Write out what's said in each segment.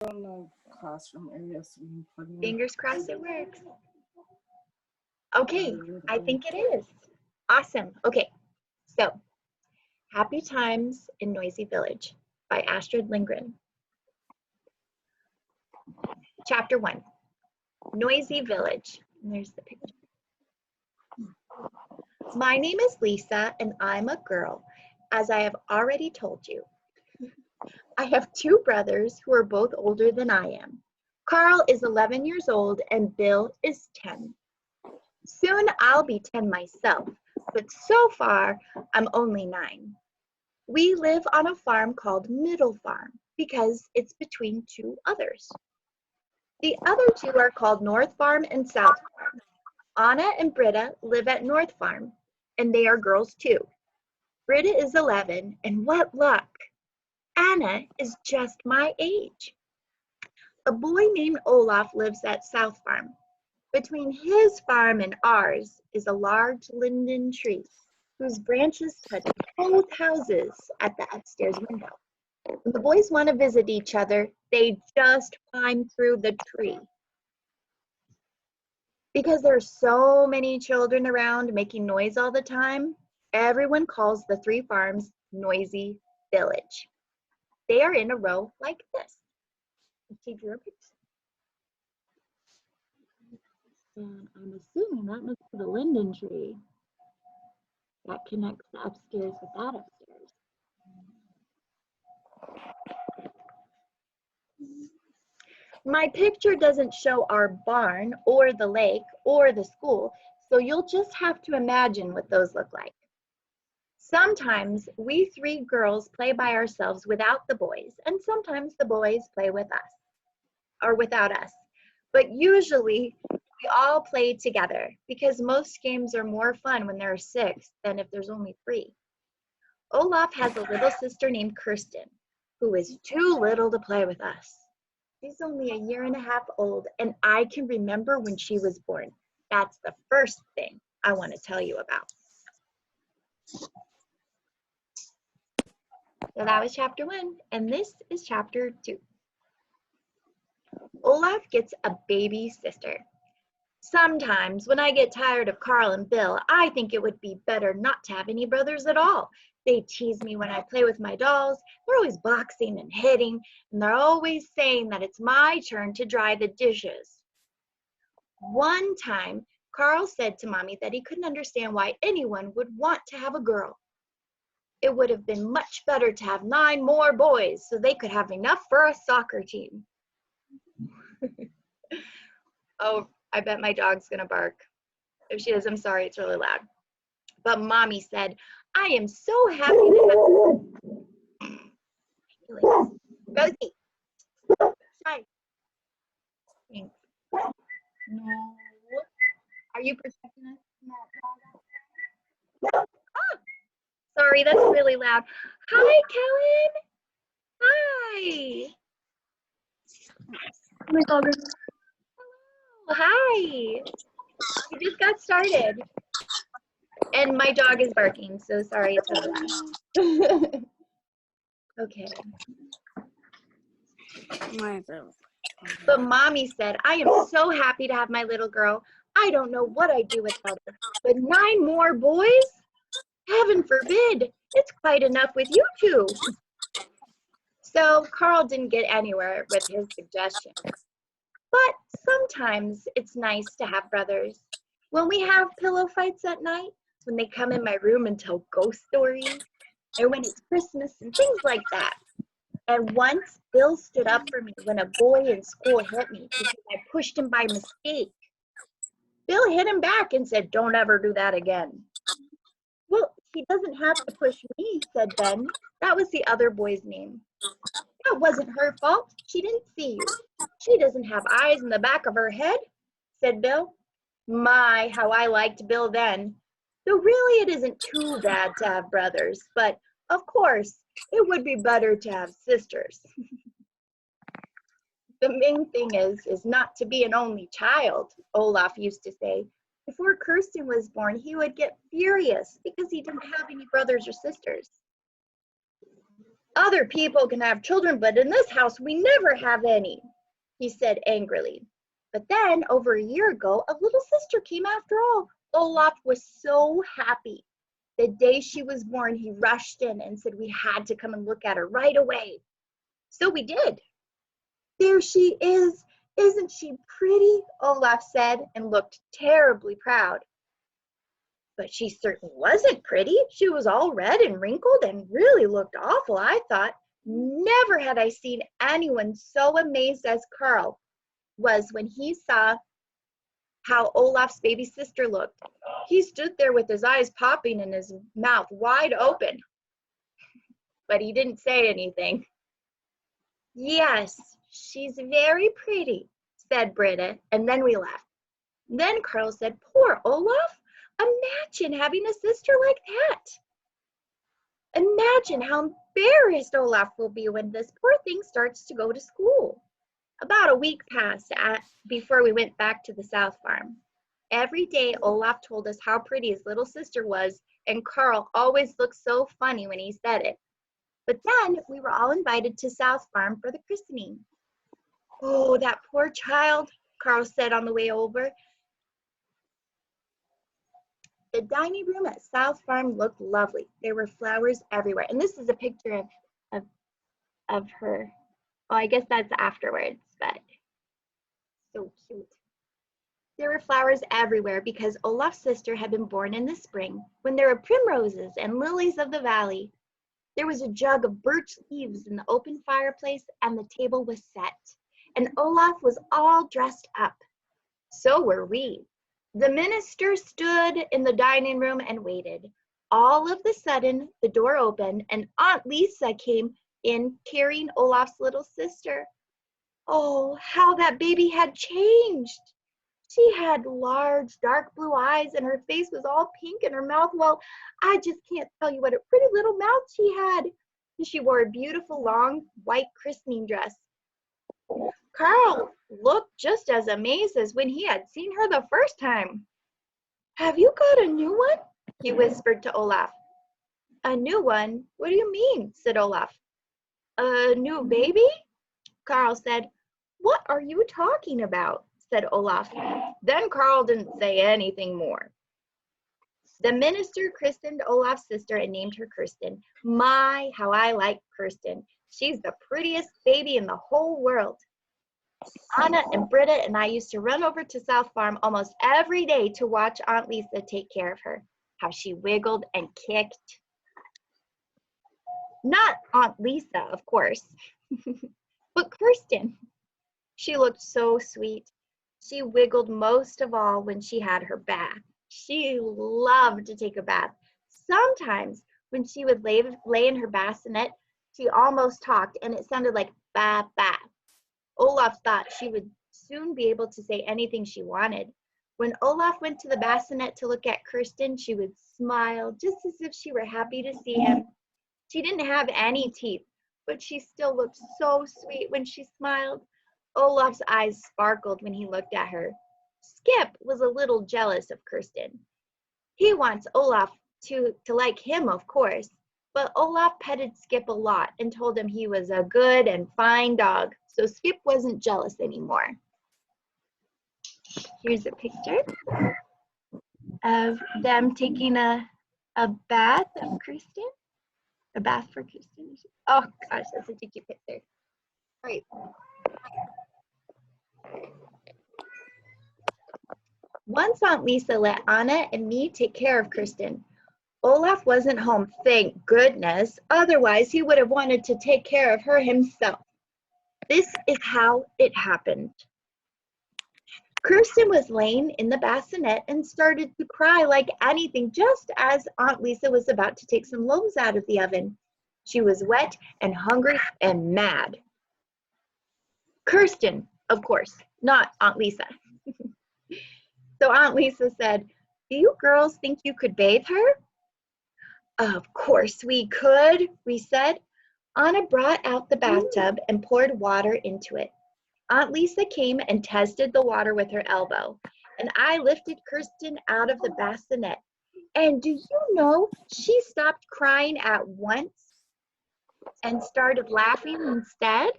classroom area so we can plug in. Fingers crossed it works. Okay, I think it is. Awesome. Okay, so Happy Times in Noisy Village by Astrid Lindgren. Chapter 1, Noisy Village. And there's the picture. My name is Lisa and I'm a girl, as I have already told you. I have 2 brothers who are both older than I am. Carl is 11 years old and Bill is 10. Soon I'll be 10 myself, but so far I'm only 9. We live on a farm called Middle Farm because it's between 2 others. The other 2 are called North Farm and South Farm. Anna and Britta live at North Farm, and they are girls too. Britta is 11, and what luck! Anna is just my age. A boy named Olaf lives at South Farm. Between his farm and ours is a large linden tree whose branches touch both houses at the upstairs window. When the boys want to visit each other, they just climb through the tree. Because there are so many children around making noise all the time, everyone calls the 3 farms Noisy Village. They are in a row like this. She drew a picture. And I'm assuming that must be the linden tree that connects the upstairs with that upstairs. My picture doesn't show our barn or the lake or the school, so you'll just have to imagine what those look like. Sometimes we 3 girls play by ourselves without the boys, and sometimes the boys play with us or without us. But usually we all play together because most games are more fun when there are 6 than if there's only 3. Olaf has a little sister named Kirsten, who is too little to play with us. She's only a year and a half old, and I can remember when she was born. That's the first thing I want to tell you about. So that was chapter 1, and this is chapter 2. Olaf gets a baby sister. Sometimes when I get tired of Carl and Bill, I think it would be better not to have any brothers at all. They tease me when I play with my dolls. They're always boxing and hitting, and they're always saying that it's my turn to dry the dishes. One time, Carl said to Mommy that he couldn't understand why anyone would want to have a girl. It would have been much better to have 9 more boys so they could have enough for a soccer team. Oh, I bet my dog's gonna bark. If she is, I'm sorry, it's really loud. But Mommy said, I am so happy to have Rosie. Hi. Thanks. No. Are you protecting us from that dog? Oh, sorry, that's really loud. Hi, Kellen. Hi. Oh my God. Hello. Hi. We just got started. And my dog is barking, so sorry it's really loud. Okay. But Mommy said, I am so happy to have my little girl. I don't know what I'd do without her. But 9 more boys? Heaven forbid. It's quite enough with you 2. So Carl didn't get anywhere with his suggestion. But sometimes it's nice to have brothers. When we have pillow fights at night, when they come in my room and tell ghost stories, or when it's Christmas and things like that. And once Bill stood up for me when a boy in school hit me because I pushed him by mistake. Bill hit him back and said, don't ever do that again. Well, he doesn't have to push me, said Ben. That was the other boy's name. That wasn't her fault. She didn't see you. She doesn't have eyes in the back of her head, said Bill. My, how I liked Bill then. So really it isn't too bad to have brothers, but of course, it would be better to have sisters. The main thing is not to be an only child, Olaf used to say. Before Kirsten was born, he would get furious because he didn't have any brothers or sisters. Other people can have children, but in this house, we never have any, he said angrily. But then, over a year ago, a little sister came after all. Olaf was so happy. The day she was born, he rushed in and said we had to come and look at her right away. So we did. There she is. Isn't she pretty? Olaf said and looked terribly proud. But she certainly wasn't pretty. She was all red and wrinkled and really looked awful, I thought. Never had I seen anyone so amazed as Carl was when he saw how Olaf's baby sister looked. He stood there with his eyes popping and his mouth wide open, but he didn't say anything. Yes, she's very pretty, said Britta, and then we laughed. Then Carl said, poor Olaf, imagine having a sister like that. Imagine how embarrassed Olaf will be when this poor thing starts to go to school. About a week passed before we went back to the South Farm. Every day Olaf told us how pretty his little sister was, and Carl always looked so funny when he said it. But then we were all invited to South Farm for the christening. Oh, that poor child, Carl said on the way over. The dining room at South Farm looked lovely. There were flowers everywhere. And this is a picture of her. Oh, I guess that's afterwards, but so cute. There were flowers everywhere because Olaf's sister had been born in the spring when there were primroses and lilies of the valley. There was a jug of birch leaves in the open fireplace and the table was set. And Olaf was all dressed up. So were we. The minister stood in the dining room and waited. All of a sudden, the door opened and Aunt Lisa came in carrying Olaf's little sister. Oh, how that baby had changed. She had large, dark blue eyes and her face was all pink and her mouth, well, I just can't tell you what a pretty little mouth she had. And she wore a beautiful, long, white christening dress. Carl looked just as amazed as when he had seen her the first time. Have you got a new one? He whispered to Olaf. A new one? What do you mean? Said Olaf. A new baby? Carl said. What are you talking about? Said Olaf. Then Carl didn't say anything more. The minister christened Olaf's sister and named her Kirsten. My, how I like Kirsten. She's the prettiest baby in the whole world. Anna and Britta and I used to run over to South Farm almost every day to watch Aunt Lisa take care of her, how she wiggled and kicked. Not Aunt Lisa, of course, but Kirsten. She looked so sweet. She wiggled most of all when she had her bath. She loved to take a bath. Sometimes when she would lay in her bassinet, she almost talked and it sounded like ba ba. Olaf thought she would soon be able to say anything she wanted. When Olaf went to the bassinet to look at Kirsten, she would smile just as if she were happy to see him. She didn't have any teeth, but she still looked so sweet when she smiled. Olaf's eyes sparkled when he looked at her. Skip was a little jealous of Kirsten. He wants Olaf to like him, of course, but Olaf petted Skip a lot and told him he was a good and fine dog, so Skip wasn't jealous anymore. Here's a picture of them taking a bath of Kirsten. A bath for Kirsten. Oh gosh, that's such a cute picture. All right. Once Aunt Lisa let Anna and me take care of Kirsten. Olaf wasn't home, thank goodness. Otherwise, he would have wanted to take care of her himself. This is how it happened. Kirsten was laying in the bassinet and started to cry like anything just as Aunt Lisa was about to take some loaves out of the oven. She was wet and hungry and mad. Kirsten, of course, not Aunt Lisa. So Aunt Lisa said, do you girls think you could bathe her? Of course we could, we said. Anna brought out the bathtub and poured water into it. Aunt Lisa came and tested the water with her elbow, and I lifted Kirsten out of the bassinet. And do you know, she stopped crying at once. and started laughing instead.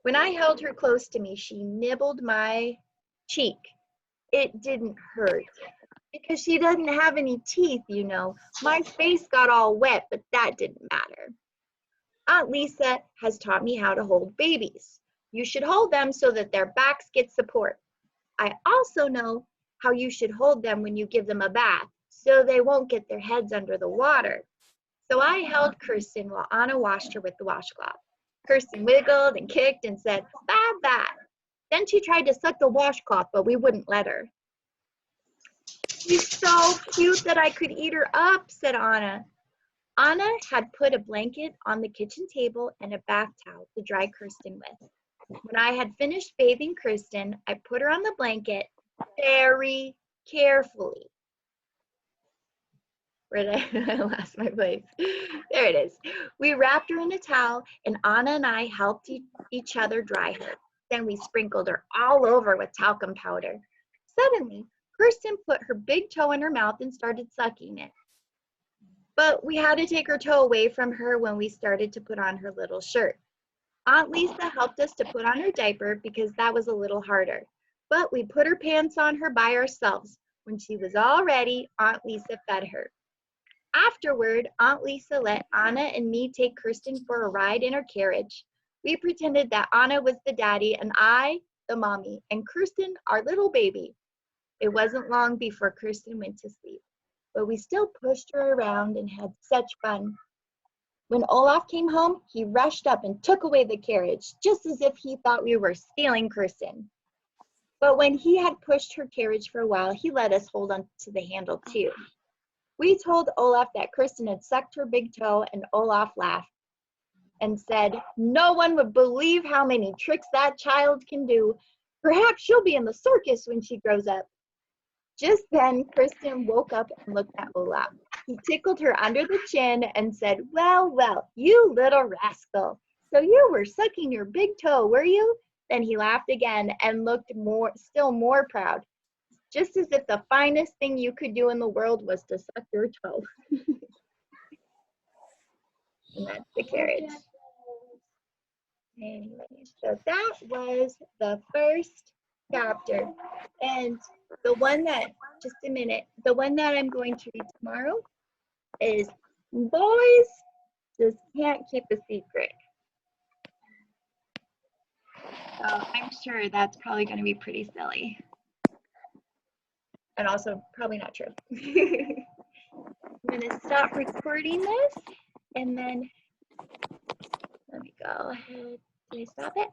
When I held her close to me, she nibbled my cheek. It didn't hurt because she doesn't have any teeth, you know. My face got all wet, but that didn't matter. Aunt Lisa has taught me how to hold babies. You should hold them so that their backs get support. I also know how you should hold them when you give them a bath so they won't get their heads under the water. So I held Kirsten while Anna washed her with the washcloth. Kirsten wiggled and kicked and said, "Bad that." Then she tried to suck the washcloth, but we wouldn't let her. "She's so cute that I could eat her up," said Anna. Anna had put a blanket on the kitchen table and a bath towel to dry Kirsten with. When I had finished bathing Kirsten, I put her on the blanket very carefully. Where did I lost my place? There it is. We wrapped her in a towel, and Anna and I helped each other dry her. Then we sprinkled her all over with talcum powder. Suddenly, Kirsten put her big toe in her mouth and started sucking it. But we had to take her toe away from her when we started to put on her little shirt. Aunt Lisa helped us to put on her diaper because that was a little harder. But we put her pants on her by ourselves. When she was all ready, Aunt Lisa fed her. Afterward, Aunt Lisa let Anna and me take Kirsten for a ride in her carriage. We pretended that Anna was the daddy and I, the mommy, and Kirsten, our little baby. It wasn't long before Kirsten went to sleep, but we still pushed her around and had such fun. When Olaf came home, he rushed up and took away the carriage, just as if he thought we were stealing Kirsten. But when he had pushed her carriage for a while, he let us hold on to the handle too. We told Olaf that Kirsten had sucked her big toe, and Olaf laughed and said, "No one would believe how many tricks that child can do. Perhaps she'll be in the circus when she grows up." Just then, Kirsten woke up and looked at Olaf. He tickled her under the chin and said, "Well, well, you little rascal. So you were sucking your big toe, were you?" Then he laughed again and looked still more proud, just as if the finest thing you could do in the world was to suck your toe. And that's the carriage. Anyway, so that was the first chapter. And the one that, just a minute, the one that I'm going to read tomorrow is Boys Just Can't Keep a Secret. So I'm sure that's probably going to be pretty silly. And also probably not true. I'm going to stop recording this and then let me go ahead. Did I stop it?